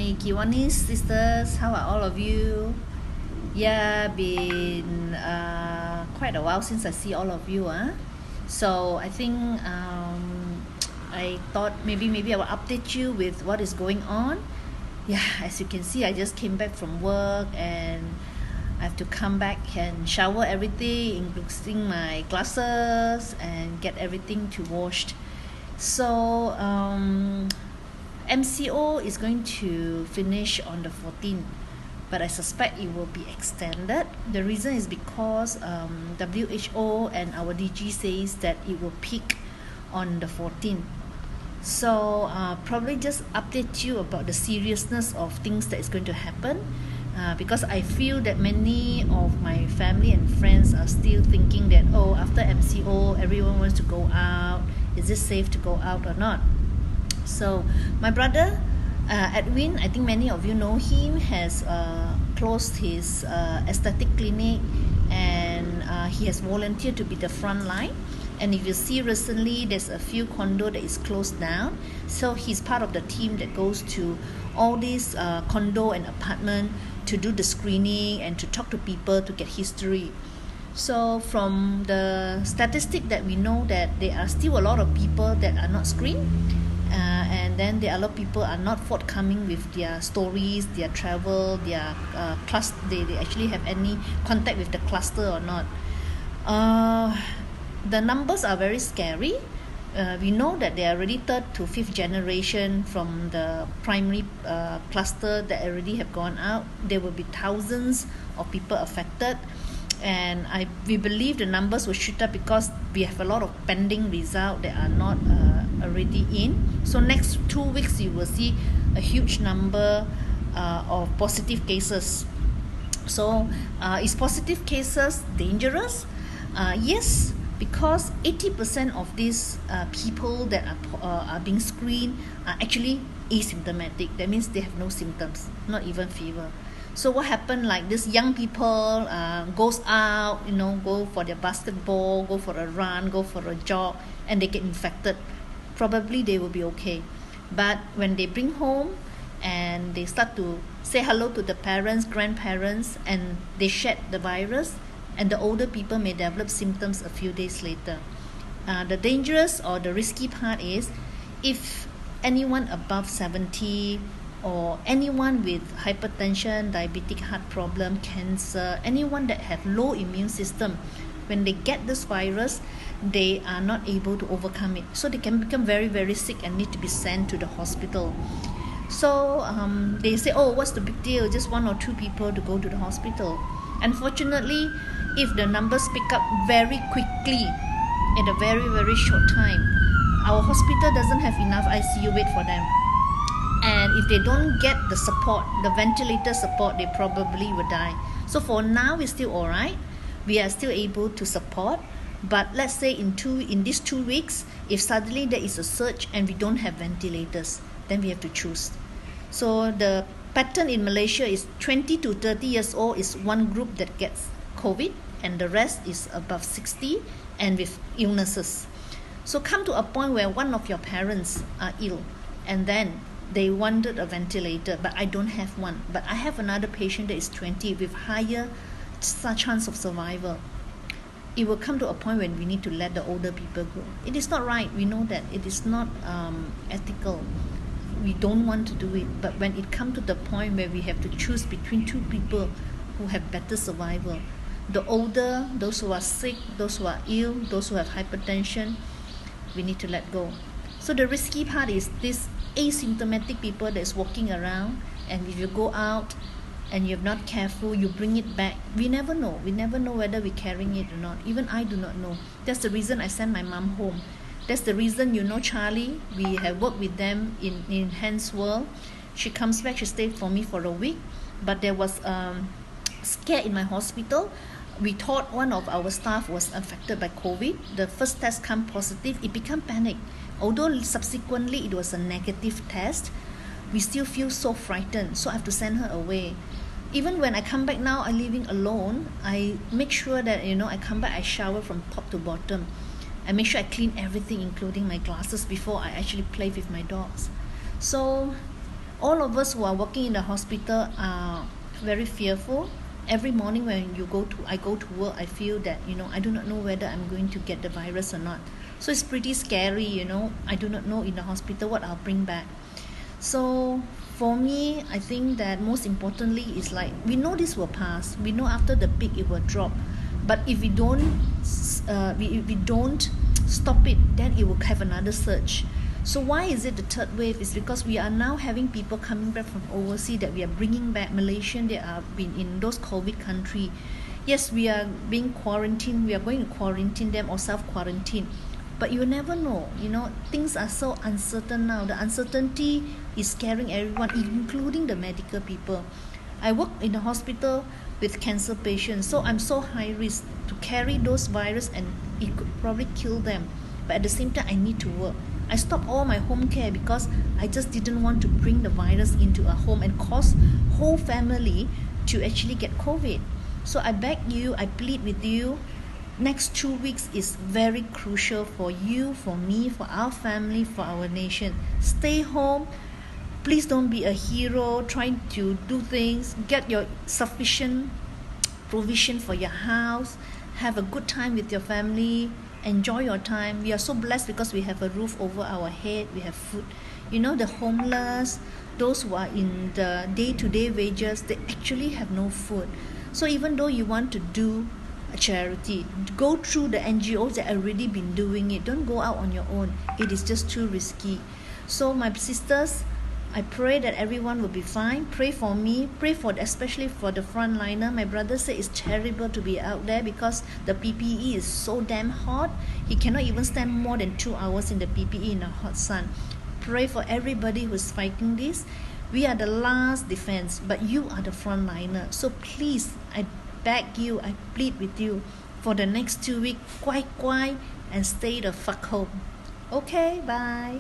my Kiwanis sisters, how are all of you? Yeah, been quite a while since I see all of you. So I think I thought maybe I will update you with what is going on. Yeah, as you can see, I just came back from work and I have to come back and shower everything, including my glasses, and get everything to washed. So MCO is going to finish on the 14th, but I suspect it will be extended. The reason is because WHO and our DG says that it will peak on the 14th. So probably just update you about the seriousness of things that is going to happen, because I feel that many of my family and friends are still thinking that, oh, after MCO everyone wants to go out. Is it safe to go out or not? So my brother Edwin, I think many of you know him, has closed his aesthetic clinic, and he has volunteered to be the front line. And if you see recently, there's a few condo that is closed down, so he's part of the team that goes to all these condo and apartment to do the screening and to talk to people to get history. So from the statistic that we know, that there are still a lot of people that are not screened, and then there are a lot of people are not forthcoming with their stories, their travel, their they actually have any contact with the cluster or not. The numbers are very scary. We know that there are already third to fifth generation from the primary cluster that already have gone out. There will be thousands of people affected, and we believe the numbers will shoot up because we have a lot of pending results that are not already in. So next 2 weeks you will see a huge number of positive cases. So is positive cases dangerous? Yes, because 80% of these people that are being screened are actually asymptomatic. That means they have no symptoms, not even fever. So what happened, like these young people goes out, go for their basketball, go for a run, go for a jog, and they get infected. Probably they will be okay. But when they bring home and they start to say hello to the parents, grandparents, and they shed the virus, and the older people may develop symptoms a few days later. The dangerous or the risky part is if anyone above 70 or anyone with hypertension, diabetic heart problem, cancer, anyone that have low immune system, when they get this virus, they are not able to overcome it. So they can become very, very sick and need to be sent to the hospital. So they say, oh, what's the big deal? Just 1 or 2 people to go to the hospital. Unfortunately, if the numbers pick up very quickly in a very, very short time, our hospital doesn't have enough ICU bed for them. And if they don't get the support, the ventilator support, they probably will die. So for now, we're still all right. We are still able to support. But let's say in these 2 weeks, if suddenly there is a surge and we don't have ventilators, then we have to choose. So the pattern in Malaysia is 20 to 30 years old is one group that gets COVID, and the rest is above 60 and with illnesses. So come to a point where one of your parents are ill, and then they wanted a ventilator, but I don't have one. But I have another patient that is 20 with higher chance of survival. It will come to a point when we need to let the older people go. It is not right. We know that it is not ethical. We don't want to do it. But when it comes to the point where we have to choose between 2 people who have better survival, the older, those who are sick, those who are ill, those who have hypertension, we need to let go. So the risky part is this asymptomatic people that is walking around, and if you go out and you're not careful, you bring it back. We never know whether we're carrying it or not. Even I do not know. That's the reason I sent my mom home. That's the reason, Charlie, we have worked with them in Hands World. She comes back, she stayed for me for a week, but there was scare in my hospital. We thought one of our staff was affected by COVID. The first test came positive. It became panic. Although subsequently it was a negative test, we still feel so frightened. So I have to send her away. Even when I come back now, I'm living alone. I make sure that, I come back, I shower from top to bottom. I make sure I clean everything, including my glasses, before I actually play with my dogs. So All of us who are working in the hospital are very fearful. Every morning when I go to work, I feel that, I do not know whether I'm going to get the virus or not. So it's pretty scary. I do not know in the hospital what I'll bring back. So for me, I think that most importantly is like, we know this will pass. We know after the peak it will drop. But if we don't stop it, then it will have another surge. So why is it the third wave? Is because we are now having people coming back from overseas, that we are bringing back Malaysian that have been in those COVID country. Yes, we are being quarantined. We are going to quarantine them or self-quarantine. But you never know. Things are so uncertain now. The uncertainty is scaring everyone, including the medical people. I work in a hospital with cancer patients, so I'm so high risk to carry those virus, and it could probably kill them. But at the same time, I need to work. I stopped all my home care because I just didn't want to bring the virus into a home and cause whole family to actually get COVID. So I beg you, I plead with you, next 2 weeks is very crucial for you, for me, for our family, for our nation. Stay home. Please don't be a hero trying to do things. Get your sufficient provision for your house. Have a good time with your family. Enjoy your time. We are so blessed because we have a roof over our head. We have food. The homeless, those who are in the day-to-day wages, they actually have no food. So even though you want to do a charity, go through the NGOs that have already been doing it. Don't go out on your own. It is just too risky. So my sisters, I pray that everyone will be fine. Pray for me. Pray especially for the frontliner. My brother said it's terrible to be out there because the PPE is so damn hot. He cannot even stand more than 2 hours in the PPE in the hot sun. Pray for everybody who's fighting this. We are the last defense, but you are the frontliner. So please, I beg you, I plead with you, for the next 2 weeks, 乖乖 and stay the fuck home. Okay, bye.